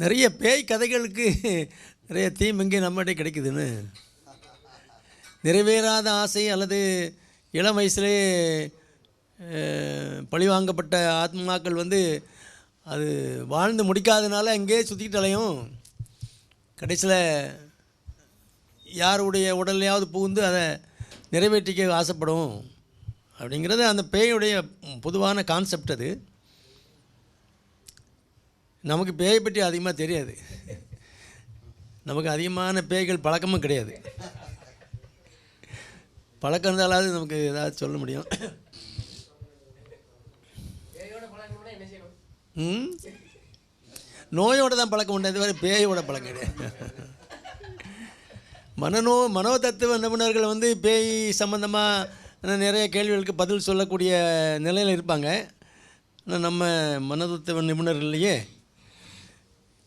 நிறைய பேய் கதைகளுக்கு நிறைய தீம் இங்கே நம்மகிட்ட கிடைக்குதுன்னு. நிறைவேறாத ஆசை அல்லது இளம் வயசுலே பழிவாங்கப்பட்ட ஆத்மாக்கள் வந்து அது வாழ்ந்து முடிக்காதனால அங்கேயே சுற்றிக்கிட்டு அலையும். கடைசியில் யாருடைய உடல்லையாவது புகுந்து அதை நிறைவேற்றிக்க ஆசைப்படும் அப்படிங்கிறது அந்த பேயுடைய பொதுவான கான்செப்ட். அது நமக்கு பேயை பற்றி அதிகமாக தெரியாது. நமக்கு அதிகமான பேய்கள் பழக்கமும் கிடையாது. பழக்கம் இருந்தாலாவது நமக்கு ஏதாவது சொல்ல முடியும். நோயோட தான் பழக்கம் உண்டு, இது வரை பேயோட பழக்கம் கிடையாது. மனோ தத்துவ நிபுணர்கள் வந்து பேய் சம்மந்தமாக நிறைய கேள்விகளுக்கு பதில் சொல்லக்கூடிய நிலையில் இருப்பாங்க. ஆனால் நம்ம மனோதத்துவ நிபுணர் இல்லையே.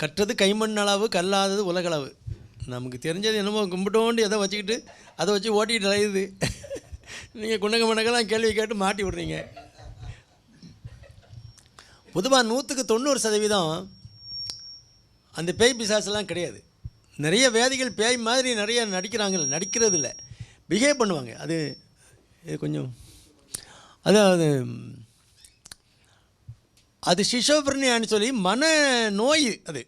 கற்றது கைமண் அளவு, கல்லாதது உலகளவு. நமக்கு தெரிஞ்சது என்னமோ கும்பிட்டோண்டு எதை வச்சுக்கிட்டு அதை வச்சு ஓட்டிகிட்டு அலையுது. நீங்கள் குண்டக மண்டகெல்லாம் கேள்வி கேட்டு மாட்டி விட்றீங்க. பொதுவாக 100% அந்த பேய் பிசாசெல்லாம் கிடையாது. நிறைய வேதிகள் பேய் மாதிரி நிறைய நடிக்கிறது இல்லை, பிஹேவ் பண்ணுவாங்க. அது கொஞ்சம் அதாவது அது ஷிசோஃப்ரெனியான்னு சொல்லி மன நோய். அது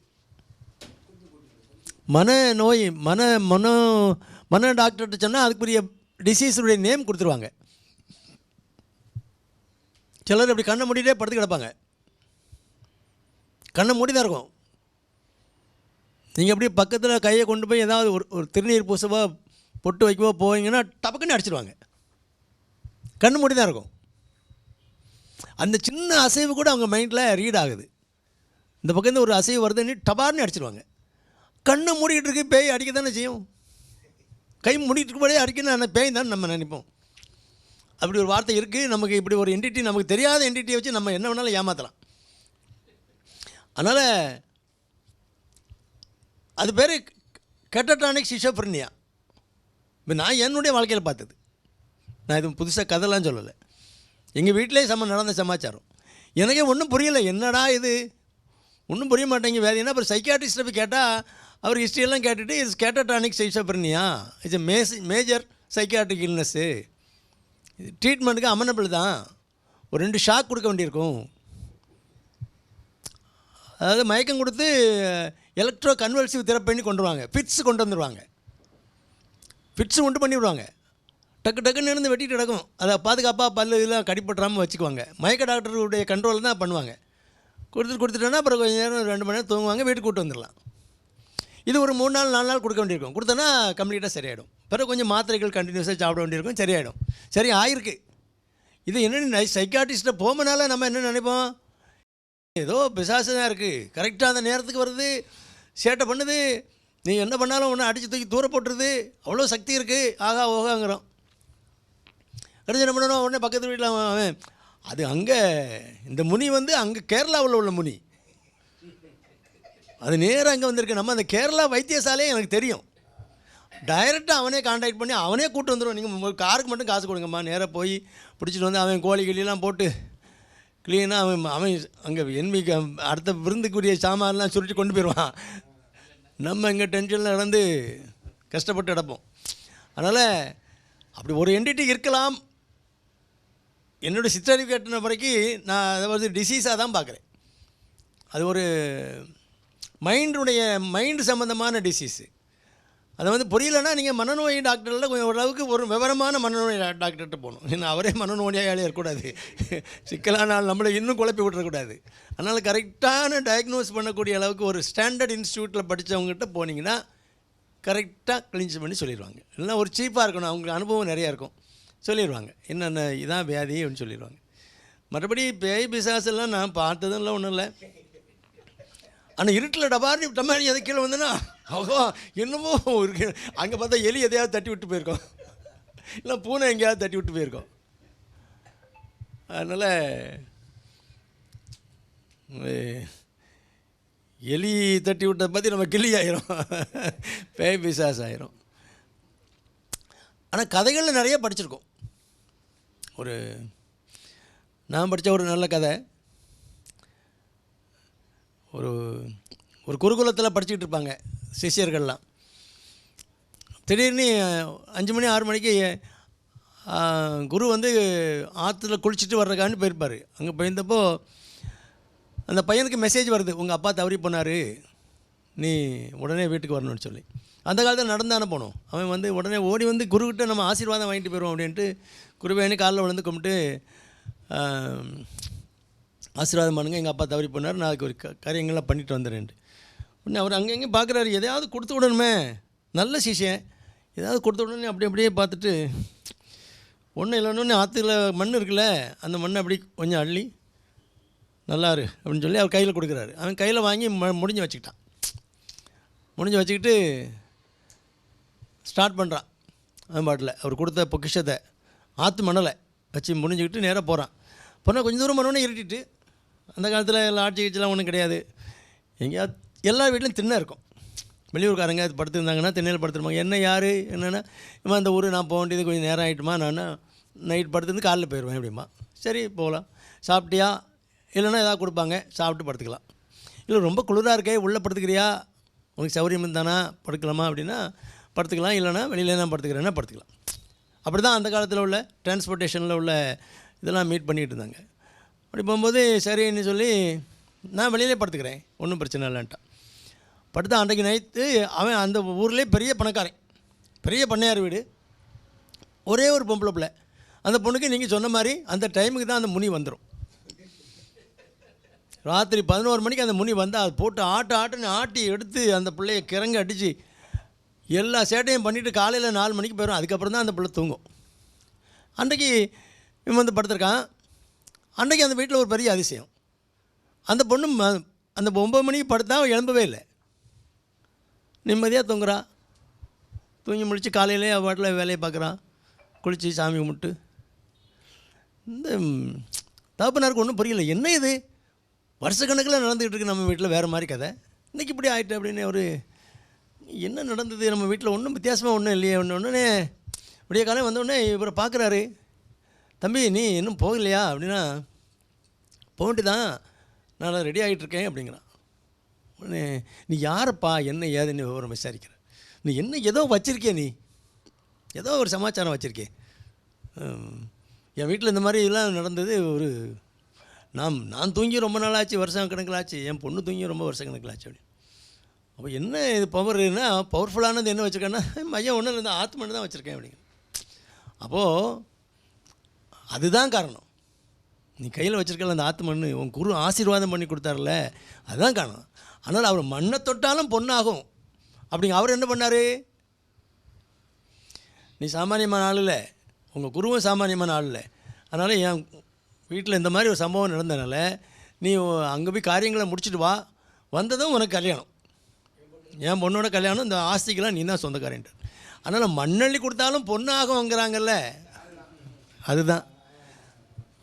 மனநோய். மன டாக்டர்கிட்ட சொன்னால் அதுக்குரிய டிசீஸுடைய நேம் கொடுத்துருவாங்க. சிலர் அப்படி கண்ணை மூடிட்டே படுத்து கிடப்பாங்க. கண்ணை மூடி தான் இருக்கும். நீங்கள் அப்படியே பக்கத்தில் கையை கொண்டு போய் ஏதாவது ஒரு திருநீர் பூசவோ பொட்டு வைக்கவோ போவீங்கன்னா டபக்குன்னு அடிச்சிடுவாங்க. கண்ணு மூடி தான் இருக்கும். அந்த சின்ன அசைவு கூட அவங்க மைண்டில் ரீட் ஆகுது. இந்த பக்கம் ஒரு அசைவு வருதுன்னு டபார்னு அடிச்சிடுவாங்க. கண்ணை மூடிக்கிட்டு இருக்கு, பேய் அடிக்க தானே செய்யும். கை மூடிட்டு இருக்கபடியே அடிக்கணும், அந்த பேய் தான் நம்ம நினைப்போம். அப்படி ஒரு வார்த்தை இருக்குது. நமக்கு இப்படி ஒரு என்டிட்டி, நமக்கு தெரியாத என்டிட்டியை வச்சு நம்ம என்ன வேணாலும் ஏமாற்றலாம். அதனால் அது பேர் கெட்டடானிக் ஷிசோஃப்ரெனியா. இப்போ நான் என்னுடைய வாழ்க்கையில் பார்த்தது. நான் இது புதுசாக கதைலாம் சொல்லலை. எங்கள் வீட்டிலே நடந்த சமாச்சாரம். எனக்கே ஒன்றும் புரியலை. என்னடா இது ஒன்றும் புரிய மாட்டேங்க வேதினா. அப்புறம் சைக்கியாட்ரிஸ்ட்டை போய் கேட்டால் அவர் ஹிஸ்ட்ரியெல்லாம் கேட்டுட்டு it's catatonic schizophrenia, it's major psychiatric illness. ட்ரீட்மெண்ட்டுக்கு அமனபிள் தான். ஒரு 2 ஷாக் கொடுக்க வேண்டியிருக்கும். அதாவது மயக்கம் கொடுத்து எலக்ட்ரோ கன்வல்சிவ் தெரப்பி கொண்டு வருவாங்க. ஃபிட்ஸ் கொண்டு வந்துடுவாங்க. ஃபிட்ஸு உண்டு பண்ணி விடுவாங்க. டக்குன்னு இருந்து வெட்டிட்டு கிடக்கும். அதை பாதுகாப்பாக பல்லு இதெல்லாம் கடிப்பட்டுறாமல் வச்சுக்குவாங்க. மயக்க டாக்டருடைய கண்ட்ரோல் தான் பண்ணுவாங்க. கொடுத்துட்டோன்னா அப்புறம் கொஞ்சம் நேரம் 2 மணி நேரம் தூங்குவாங்க, வீட்டுக்கு கூப்பிட்டு வந்துடலாம். இது ஒரு 3 நாள் 4 நாள் கொடுக்க வேண்டியிருக்கும். கொடுத்தோன்னா கம்ப்ளீட்டாக சரியாயிடும். பிறகு கொஞ்சம் மாத்திரைகள் கண்டினியூஸாக சாப்பிட வேண்டியிருக்கும், சரியாயிடும். சரி ஆயிருக்கு. இது என்னென்னு சைக்காட்ரிஸ்ட்டை போகனால நம்ம என்ன நினைப்போம், ஏதோ பிசாசு தான் இருக்குது, கரெக்டாக அந்த நேரத்துக்கு வருது, சேட்டை பண்ணுது, நீ என்ன பண்ணாலும் ஒன்று அடித்து தூக்கி தூர போட்டுருது, அவ்வளோ சக்தி இருக்குது, ஆகா ஓகாங்கிறோம். கடைசி என்ன பண்ணணும், உடனே பக்கத்து வீட்டில் அவன் அது அங்கே இந்த முனி வந்து அங்கே கேரளாவில் உள்ள முனி, அது நேராக அங்கே வந்திருக்கு. நம்ம அந்த கேரளா வைத்தியசாலையே எனக்கு தெரியும். டைரெக்டாக அவனே கான்டாக்ட் பண்ணி அவனே கூப்பிட்டு வந்துடுவோம். நீங்கள் காருக்கு மட்டும் காசு கொடுங்கம்மா, நேராக போய் பிடிச்சிட்டு வந்து அவன் கோழி கிளியெல்லாம் போட்டு க்ளீனாக அவன் அங்கே என்மிக்கு அடுத்த விருந்துக்குரிய சாமான்லாம் சுருட்டி கொண்டு போயிடுவான். நம்ம இங்கே டென்ஷனில் நடந்து கஷ்டப்பட்டு கிடப்போம். அதனால் அப்படி ஒரு என்டிட்டி இருக்கலாம். என்னோடய சித்தரிக்கட்டின வரைக்கும் நான் அதை வந்து டிசீஸாக தான் பார்க்குறேன். அது ஒரு மைண்டு சம்மந்தமான டிசீஸு. அதை வந்து புரியலைன்னா நீங்கள் மனநோய் டாக்டரில் கொஞ்சம் ஓரளவுக்கு ஒரு விவரமான மனநோய் டாக்டர்கிட்ட போகணும். ஏன்னா அவரே மனநோயாளியாக இருக்கக்கூடாது, சிக்கலான நம்மளை இன்னும் குழப்பி விட்டுறக்கூடாது. அதனால் கரெக்டான டயக்னோஸ் பண்ணக்கூடிய அளவுக்கு ஒரு ஸ்டாண்டர்ட் இன்ஸ்டியூட்டில் படித்தவங்ககிட்ட போனீங்கன்னா கரெக்டாக கிளின்ஸ் பண்ணி சொல்லிடுவாங்க. இல்லைன்னா ஒரு சீப்பாக இருக்கணும், அவங்களுக்கு அனுபவம் நிறையா இருக்கும், சொல்லிடுவாங்க என்னென்ன இதான் வியாதி அப்படின்னு சொல்லிடுவாங்க. மற்றபடி பேய் பிசாசெல்லாம் நான் பார்த்ததும் ஒன்றும் இல்லை. ஆனால் இருட்டில் டமாரி எதை கீழே வந்துன்னா அவ்வளோ என்னமோ இருக்கு. அங்கே பார்த்தா எலி எதையாவது தட்டி விட்டு போயிருக்கோம், இல்லை பூனை எங்கேயாவது தட்டி விட்டு போயிருக்கோம். அதனால் எலி தட்டி விட்டதை பற்றி நம்ம கிளி ஆயிரும், பேய் பிசாஸ் ஆயிரும். ஆனால் கதைகளில் நிறைய படிச்சிருக்கோம். நான் படித்த ஒரு நல்ல கதை, ஒரு ஒரு குருகுலத்தில் படிச்சுக்கிட்டு இருப்பாங்க சிஷ்யர்கள்லாம். திடீர்னு 5 மணி 6 மணிக்கு குரு வந்து ஆற்றுல குளிச்சுட்டு வர்றக்கான்னு போயிருப்பார். அங்கே போயிருந்தப்போ அந்த பையனுக்கு மெசேஜ் வருது, உங்கள் அப்பா தவறி போனார், நீ உடனே வீட்டுக்கு வரணும்னு சொல்லி. அந்த காலத்தில் நடந்தானே போனோம். அவன் வந்து உடனே ஓடி வந்து குருக்கிட்ட நம்ம ஆசீர்வாதம் வாங்கிட்டு போயிடுவோம் அப்படின்ட்டு குருவேனு காலில் விழுந்து கும்பிட்டு ஆசீர்வாதம் பண்ணுங்க, எங்கள் அப்பா தவறி போனார், நான் அதுக்கு ஒரு காரியங்கள்லாம் பண்ணிட்டு வந்துடுறேன்ட்டு. உடனே அவர் அங்கேயும் பார்க்குறாரு, எதையாவது கொடுத்து விடணுமே, நல்ல சிஷ்யன், ஏதாவது கொடுத்து விடணுன்னு அப்படியே பார்த்துட்டு ஒன்றும் இல்லைன்னு ஆற்றுல மண் இருக்குல்ல, அந்த மண்ணை அப்படி கொஞ்சம் அள்ளி நல்லாரு அப்படின்னு சொல்லி அவர் கையில் கொடுக்குறாரு. அவன் கையில் வாங்கி முடிஞ்சு வச்சுக்கிட்டான். முடிஞ்சு வச்சுக்கிட்டு ஸ்டார்ட் பண்ணுறான். அவன் பாட்டில் அவர் கொடுத்த பொக்கிஷத்தை ஆற்று மணலை வச்சு முடிஞ்சுக்கிட்டு நேராக போகிறான். போனால் கொஞ்சம் தூரம் பண்ணோன்னே இருட்டிட்டு, அந்த காலத்தில் எல்லாம் ஆட்சி கட்சிலாம் ஒன்றும் கிடையாது. எங்கேயாவது எல்லா வீட்லையும் திண்ணை இருக்கும். வெளியூர்காரங்க அது படுத்துருந்தாங்கன்னா திண்ணையில் படுத்துருப்பாங்க. என்ன யார் என்னென்னா, இம்மா அந்த ஊர் நான் போக வேண்டியது கொஞ்சம் நேரம் ஆகிட்டுமா, நான் நைட் படுத்துருந்து காலையில் போயிடுவேன் எப்படிம்மா. சரி போகலாம். சாப்பிட்டியா, இல்லைன்னா எதாவது கொடுப்பாங்க, சாப்பிட்டு படுத்துக்கலாம். இல்லை ரொம்ப குளிராக இருக்கே, உள்ளே படுத்துக்கிறியா, உனக்கு சௌகரியம் இருந்தானா படுக்கலாமா அப்படின்னா படுத்துக்கலாம், இல்லைனா வெளியில் நான் படுத்துக்கிறேன்னா படுத்துக்கலாம். அப்படி தான் அந்த காலத்தில் உள்ள டிரான்ஸ்போர்ட்டேஷனில் உள்ள இதெல்லாம் மீட் பண்ணிகிட்டு இருந்தாங்க. அப்படி போகும்போது சரின்னு சொல்லி நான் வெளியிலே படுத்துக்கிறேன், ஒன்றும் பிரச்சனை இல்லைன்ட்டான். படுத்தா அன்றைக்கு நைட்டு அவன் அந்த ஊர்லேயே பெரிய பணக்காரன், பெரிய பண்ணையார் வீடு, ஒரே ஒரு பொம்பளை பிள்ளை. அந்த பொண்ணுக்கு நீங்கள் சொன்ன மாதிரி அந்த டைமுக்கு தான் அந்த முனி வந்துடும். ராத்திரி 11 மணிக்கு அந்த முனி வந்தால் அது போட்டு ஆட்டுன்னு ஆட்டி எடுத்து அந்த பிள்ளைய கிறங்க அடித்து எல்லா சேட்டையும் பண்ணிவிட்டு காலையில் 4 மணிக்கு போயிடும். அதுக்கப்புறம் தான் அந்த பிள்ளை தூங்கும். அன்றைக்கி இவன் வந்து படுத்திருக்கான். அன்றைக்கி அந்த வீட்டில் ஒரு பெரிய அதிசயம், அந்த பொண்ணு அந்த 9 மணிக்கு படுத்தா எழும்பவே இல்லை, நிம்மதியாக தூங்குறா. தூங்கி முடித்து காலையிலே அவள் பாட்டில் வேலையை பார்க்குறான், குளித்து சாமி கும்பிட்டு. இந்த தகப்பனாருக்கு ஒன்றும் புரியல, என்ன இது வருஷக்கணக்கில் நடந்துக்கிட்டு இருக்கு நம்ம வீட்டில், வேறு மாதிரி கதை, இன்றைக்கி இப்படி ஆகிட்டு அப்படின்னு. அவர் என்ன நடந்தது நம்ம வீட்டில், ஒன்றும் வித்தியாசமாக ஒன்றும் இல்லையே. ஒன்றுனே விடிய காலம் வந்தோடனே இவரை பார்க்குறாரு. தம்பி நீ இன்னும் போகலையா அப்படின்னா, போகண்டி தான், நான் ரெடி ஆகிட்டுருக்கேன் அப்படிங்கிறான். உடனே நீ யாரப்பா என்ன ஏதுன்னு விவரம் விசாரிக்கிற, நீ என்ன ஏதோ வச்சுருக்கே, நீ ஏதோ ஒரு சமாச்சாரம் வச்சுருக்கே, என் வீட்டில் இந்த மாதிரி இதெல்லாம் நடந்தது. ஒரு நான் தூங்கி ரொம்ப நாள் ஆச்சு, வருஷம் கணக்கில் ஆச்சு, என் பொண்ணு தூங்கி ரொம்ப வருஷம் கணக்கில் ஆச்சு அப்படின்னு. அப்போ என்ன இது பவர்னா, பவர்ஃபுல்லானது என்ன வச்சுருக்கேன்னா, மையம் ஒன்றும் இல்லை, ஆத்மன்னு தான் வச்சுருக்கேன் அப்படிங்க. அப்போது அதுதான் காரணம், நீ கையில் வச்சுருக்கல அந்த ஆத்மன்னு உன் குரு ஆசீர்வாதம் பண்ணி கொடுத்தார்ல, அதுதான் காரணம். ஆனால் அவர் மண்ணை தொட்டாலும் பொண்ணாகும் அப்படிங்க. அவர் என்ன பண்ணார், நீ சாமானியமான ஆள் இல்லை, உங்கள் குருவும் சாமானியமான ஆள் இல்லை, அதனால் என் வீட்டில் இந்த மாதிரி ஒரு சம்பவம் நடந்ததுனால நீ அங்கே போய் காரியங்களை முடிச்சுட்டு வா, வந்ததும் உனக்கு கல்யாணம், என் பொண்ணோட கல்யாணம், இந்த ஆஸ்திக்கெல்லாம் நீ தான் சொந்தக்காரன்ட்டு. அதனால் மண்ணள்ளி கொடுத்தாலும் பொண்ணு ஆகுங்கிறாங்கல்ல, அதுதான்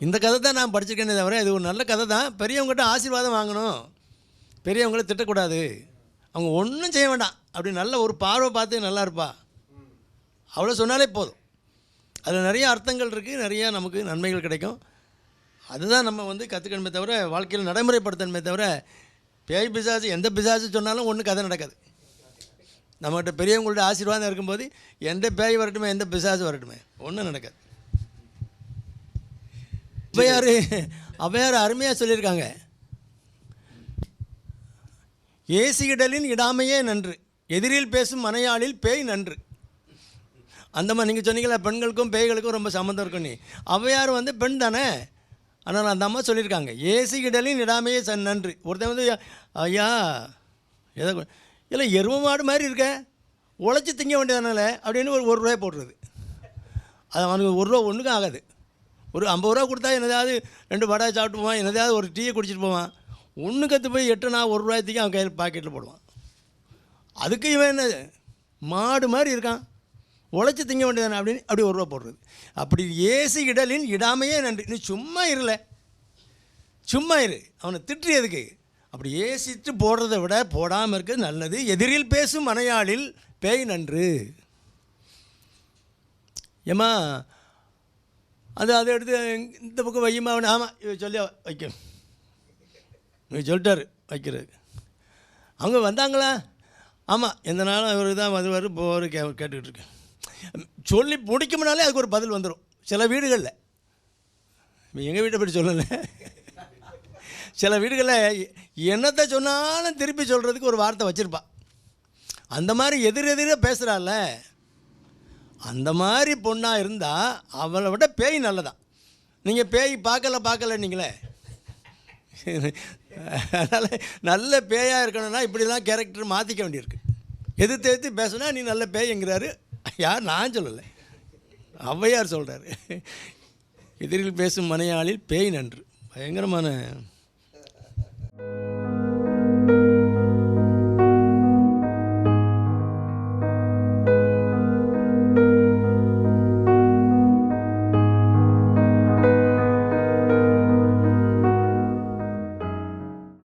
இந்த கதை தான் நான் படிச்சிருக்கேனே தவிர இது ஒரு நல்ல கதை தான். பெரியவங்ககிட்ட ஆசீர்வாதம் வாங்கணும், பெரியவங்கள திட்டக்கூடாது, அவங்க ஒன்றும் செய்ய வேண்டாம், அப்படி நல்ல ஒரு பார்வை பார்த்து நல்லா இருப்பா, அவ்வளோ சொன்னாலே போதும். அதில் நிறைய அர்த்தங்கள் இருக்குது, நிறையா நமக்கு நன்மைகள் கிடைக்கும். அதுதான் நம்ம வந்து கற்றுக்கணுமே தவிர வாழ்க்கையில் நடைமுறைப்படுத்தணுமே தவிர, பேய் பிசாசு எந்த பிசாசு சொன்னாலும் ஒன்றும் கதை நடக்காது. நம்மகிட்ட பெரியவங்கள்ட்ட ஆசீர்வாதம் இருக்கும்போது எந்த பேய் வரட்டுமே, எந்த பிசாசு வரட்டுமே, ஒன்றும் நடக்காது. அவையார் அருமையாக சொல்லியிருக்காங்க, ஏசியிடலின் இடாமையே நன்று, எதிரில் பேசும் மனையாளில் பேய் நன்று. அந்த மாதிரி நீங்கள் சொன்னீங்களா, பெண்களுக்கும் பேய்களுக்கும் ரொம்ப சம்மந்தம் இருக்கும். நீ அவையார் வந்து பெண் தானே, ஆனால் அந்த அம்மா சொல்லியிருக்காங்க, ஏசியிடலின் இடாமையே நன்று. ஒருத்தன் வந்து ஐயா ஏதோ இல்லை எரும மாடு மாதிரி இருக்க, உழைச்சி திங்க வேண்டியதுனால அப்படின்னு ஒரு ரூபாய் போடுறது. அது அவனுக்கு 1 ரூபா ஒன்றுக்கும் ஆகாது. ஒரு 50 ரூபா கொடுத்தா என்னதாவது 2 வடை சாப்பிட்டு போவான், என்னதாவது ஒரு டீயை குடிச்சிட்டு போவான். ஒன்று கற்று போய் 8 1 ரூபாய்க்கு அவன் கையில் பாக்கெட்டில் போடுவான். அதுக்கு இவன் என்ன மாடு மாதிரி இருக்கான், உழைச்சி திங்க வேண்டியதானே அப்படின்னு அப்படி 1 ரூபா போடுறது. அப்படி ஏசி இடலின் இடாமையே நன்றி. நீ சும்மா இருல, சும்மா இரு, அவனை திட்டுறதுக்கு. அப்படி ஏசிட்டு போடுறத விட போடாமல் இருக்கிறது நல்லது. எதிரில் பேசும் மனையாளில் பேய் நன்று. ஏம்மா அதை எடுத்து இந்த பக்கம் வையுமா, அவனை ஆமாம் இவ சொல்லி வைக்க, இவங்க சொல்லிட்டாரு வைக்கிறது. அவங்க வந்தாங்களா? ஆமாம், எந்த நாளும் அவர் தான் வருவார் போவார், கேட்டுக்கிட்டு இருக்கேன். சொல்லி முடிக்கும்னாலே அதுக்கு ஒரு பதில் வந்துடும். சில வீடுகளில், எங்கள் வீட்டை பற்றி சொல்லலை, சில வீடுகளில் என்னத்தை சொன்னாலும் திருப்பி சொல்கிறதுக்கு ஒரு வார்த்தை வச்சுருப்பா. அந்த மாதிரி எதிரெதிரே பேசுகிறாள். அந்த மாதிரி பொண்ணாக இருந்தால் அவளை விட பேய் நல்லதான். நீங்கள் பேய் பார்க்கல நீங்களே. அதனால் நல்ல பேயாக இருக்கணும்னா இப்படிலாம் கேரக்டர் மாற்றிக்க வேண்டியிருக்கு. எதிர்த்து பேசுனா நீ நல்ல பேய்ங்கிறாரு. யார்? நான் சொல்லலை, ஔவையார் சொல்கிறாரு. எதிரில் பேசும் மனையாளில் பேய் நன்று. பயங்கரமான